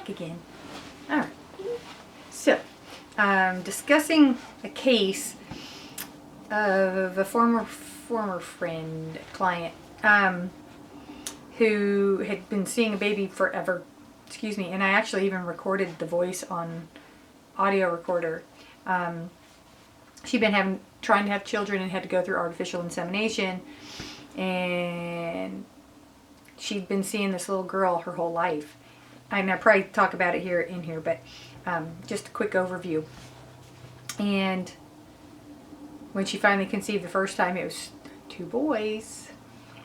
back again. All right. So, discussing a case of a former friend, client, who had been seeing a baby forever. Excuse me. And I actually even recorded the voice on audio recorder. She'd been trying to have children and had to go through artificial insemination, and she'd been seeing this little girl her whole life. And I probably talk about it in here, but just a quick overview. And when she finally conceived the first time, it was 2 boys,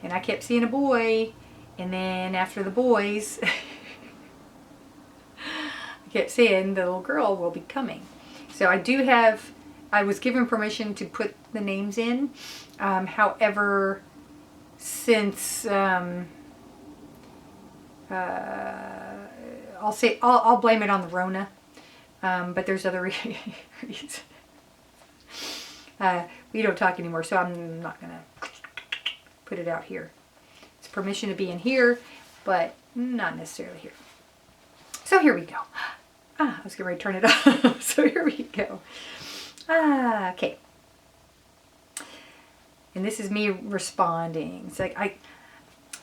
and I kept seeing a boy, and then after the boys, I kept saying the little girl will be coming. So I was given permission to put the names in. However, since I'll blame it on the Rona, but there's other reasons. We don't talk anymore, so I'm not gonna put it out here. It's permission to be in here, but not necessarily here. So here we go. I was getting ready to turn it off. So here we go. Okay. And this is me responding. It's like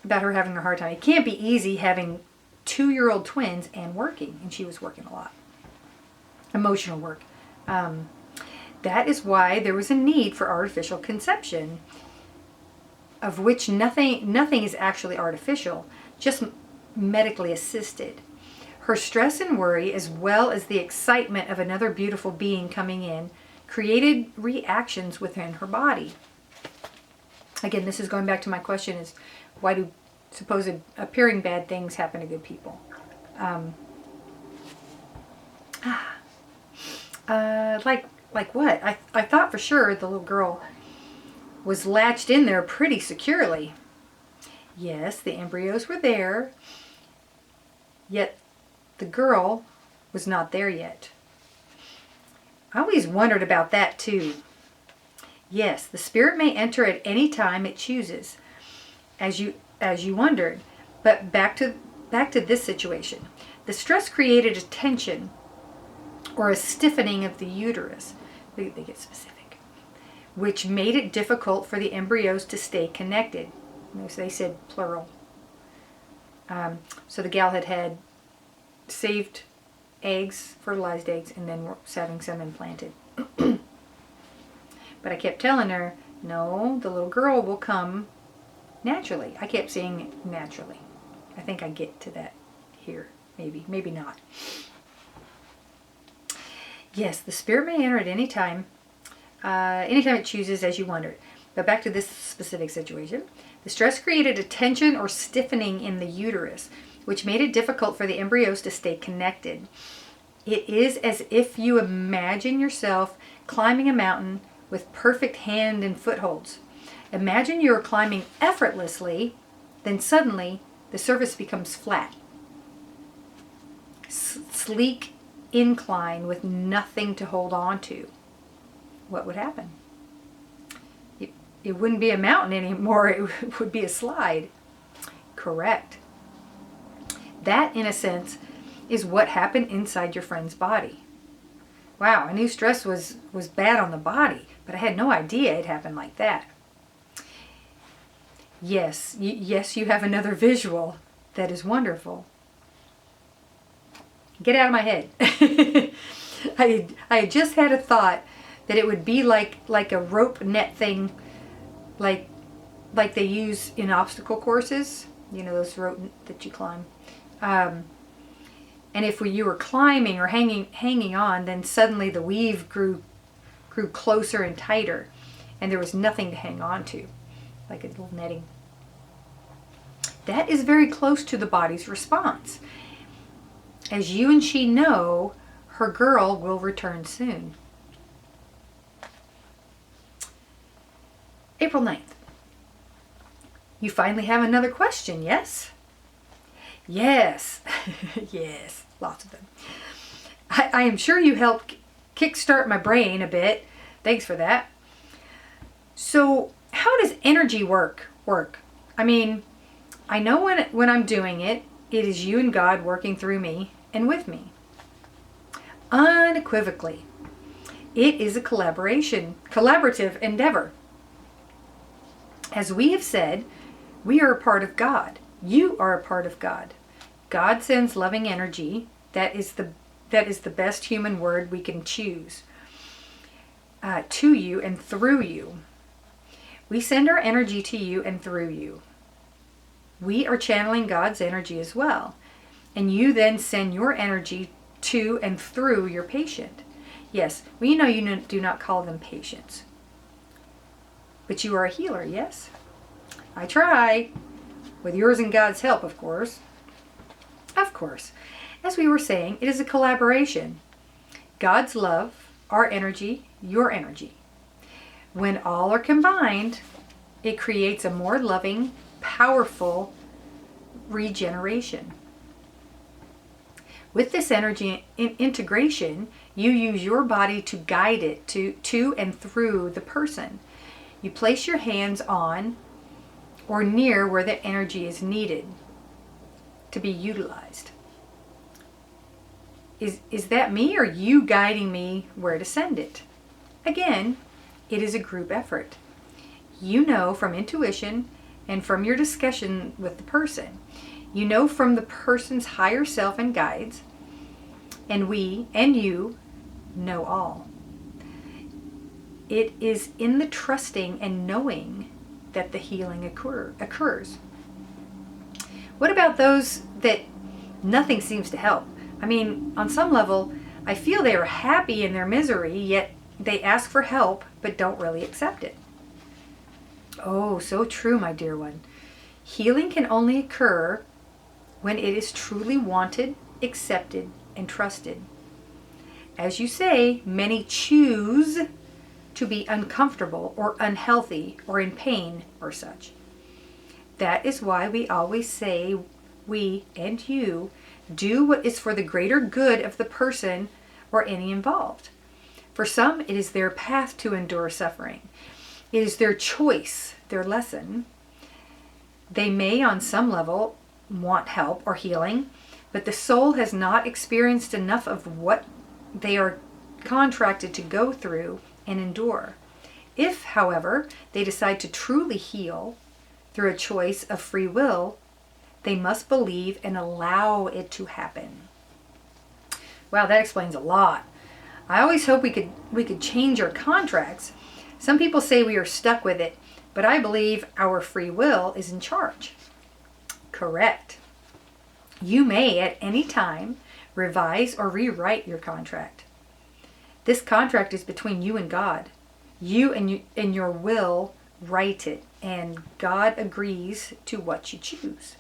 about her having a hard time. It can't be easy having 2-year-old twins and working, and she was working a lot. Emotional work. That is why there was a need for artificial conception, of which nothing is actually artificial, just medically assisted. Her stress and worry, as well as the excitement of another beautiful being coming in, created reactions within her body. Again, this is going back to my question is, why do supposed appearing bad things happen to good people? Like what? I thought for sure the little girl was latched in there pretty securely. Yes, the embryos were there, yet the girl was not there yet. I always wondered about that too. Yes, the spirit may enter at any time it chooses, as you wondered. But back to this situation. The stress created a tension or a stiffening of the uterus. They get specific, which made it difficult for the embryos to stay connected. They said plural. So the gal had saved eggs, fertilized eggs, and then was having some implanted. But I kept telling her, no, the little girl will come naturally. I kept saying naturally. I think I get to that here. Maybe not. Yes, the spirit may enter at any time it chooses, as you wondered. But back to this specific situation. The stress created a tension or stiffening in the uterus, which made it difficult for the embryos to stay connected. It is as if you imagine yourself climbing a mountain with perfect hand and footholds. Imagine you're climbing effortlessly, then suddenly the surface becomes flat. Sleek incline with nothing to hold on to. What would happen? It wouldn't be a mountain anymore. It would be a slide. Correct. That, in a sense, is what happened inside your friend's body. Wow, I knew stress was bad on the body, but I had no idea it happened like that. Yes, you have another visual that is wonderful. Get out of my head. I had just had a thought that it would be like a rope net thing, like they use in obstacle courses. You know, those rope that you climb. And if you were climbing or hanging on, then suddenly the weave grew closer and tighter, and there was nothing to hang on to, like a little netting. That is very close to the body's response. As you and she know, her girl will return soon. April 9th. You finally have another question, yes? Yes. Yes, lots of them. I am sure you helped kickstart my brain a bit. Thanks for that. So, how does energy work? I mean, I know when I'm doing it, it is you and God working through me and with me. Unequivocally, it is a collaborative endeavor. As we have said, we are a part of God. You are a part of God. God sends loving energy. That is the best human word we can choose. To you and through you. We send our energy to you and through you. We are channeling God's energy as well. And you then send your energy to and through your patient. Yes, we know you do not call them patients. But you are a healer, yes? I try. With yours and God's help, of course. Of course. As we were saying, it is a collaboration. God's love, our energy, your energy. When all are combined, it creates a more loving, powerful regeneration. With this energy integration, you use your body to guide it to and through the person. You place your hands on or near where the energy is needed to be utilized. Is that me or you guiding me where to send it? Again, it is a group effort. You know from intuition and from your discussion with the person. You know from the person's higher self and guides, and we and you know all. It is in the trusting and knowing that the healing occurs. What about those that nothing seems to help? I mean, on some level, I feel they are happy in their misery, yet they ask for help but don't really accept it. Oh, so true, my dear one. Healing can only occur when it is truly wanted, accepted, and trusted. As you say, many choose to be uncomfortable or unhealthy or in pain or such. That is why we always say, we and you do what is for the greater good of the person or any involved. For some, it is their path to endure suffering. It is their choice, their lesson. They may, on some level, want help or healing, but the soul has not experienced enough of what they are contracted to go through and endure. If, however, they decide to truly heal through a choice of free will, they must believe and allow it to happen. Wow, that explains a lot. I always hope we could change our contracts. Some people say we are stuck with it, but I believe our free will is in charge. Correct. You may at any time revise or rewrite your contract. This contract is between you and God. You and your will write it, and God agrees to what you choose.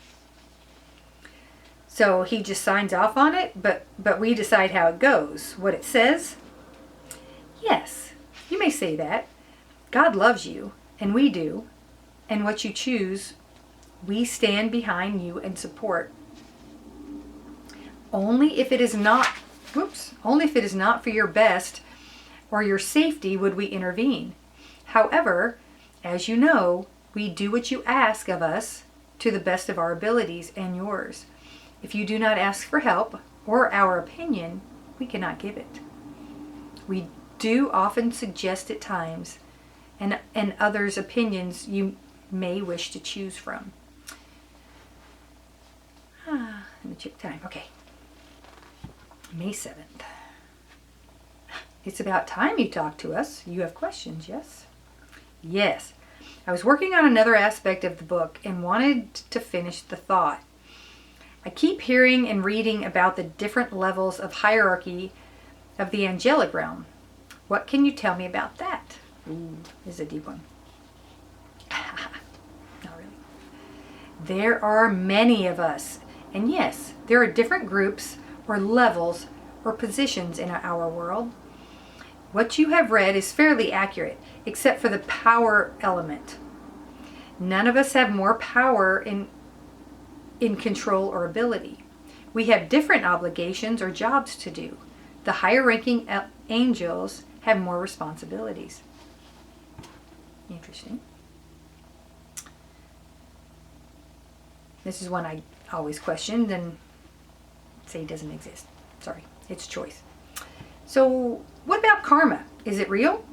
So he just signs off on it, but we decide how it goes, what it says. Yes, you may say that. God loves you, and we do, and what you choose, we stand behind you and support. Only if it is not for your best or your safety would we intervene. However, as you know, we do what you ask of us to the best of our abilities and yours. If you do not ask for help or our opinion, we cannot give it. We do often suggest at times and others' opinions you may wish to choose from. Let me check time. Okay. May 7th. It's about time you talk to us. You have questions, yes? Yes. I was working on another aspect of the book and wanted to finish the thought. I keep hearing and reading about the different levels of hierarchy of the angelic realm. What can you tell me about that? Ooh, this is a deep one. Not really. There are many of us. And yes, there are different groups or levels or positions in our world. What you have read is fairly accurate, except for the power element. None of us have more power in control or ability. We have different obligations or jobs to do. The higher ranking angels have more responsibilities. Interesting. This is one I always question, then say it doesn't exist. Sorry, it's choice. So what about karma? Is it real?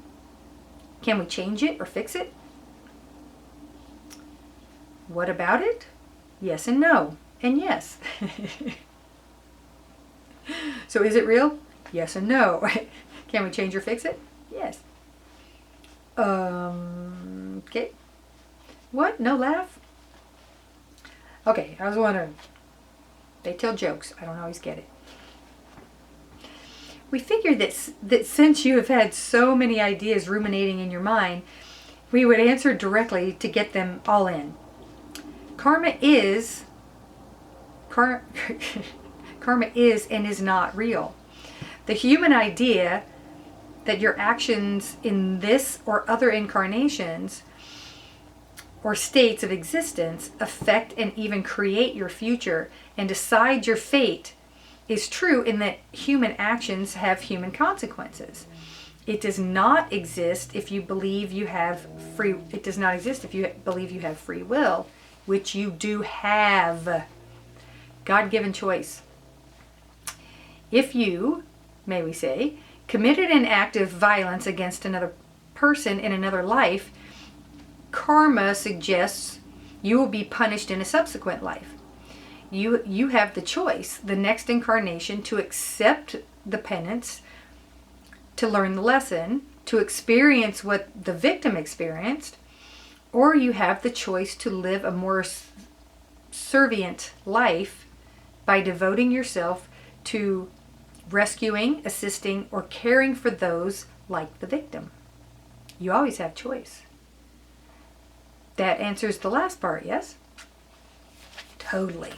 Can we change it or fix it? What about it? Yes and no, and yes. So is it real? Yes and no. Can we change or fix it? Yes. Okay. What? No laugh? Okay, I was wondering. They tell jokes. I don't always get it. We figured that since you have had so many ideas ruminating in your mind, we would answer directly to get them all in. Karma is and is not real. The human idea that your actions in this or other incarnations or states of existence affect and even create your future and decide your fate is true in that human actions have human consequences. It does not exist if you believe you have free will, which you do have. God-given choice. If you, may we say, committed an act of violence against another person in another life, karma suggests you will be punished in a subsequent life. You have the choice, the next incarnation, to accept the penance, to learn the lesson, to experience what the victim experienced, or you have the choice to live a more servient life by devoting yourself to rescuing, assisting, or caring for those like the victim. You always have choice. That answers the last part, yes? Totally.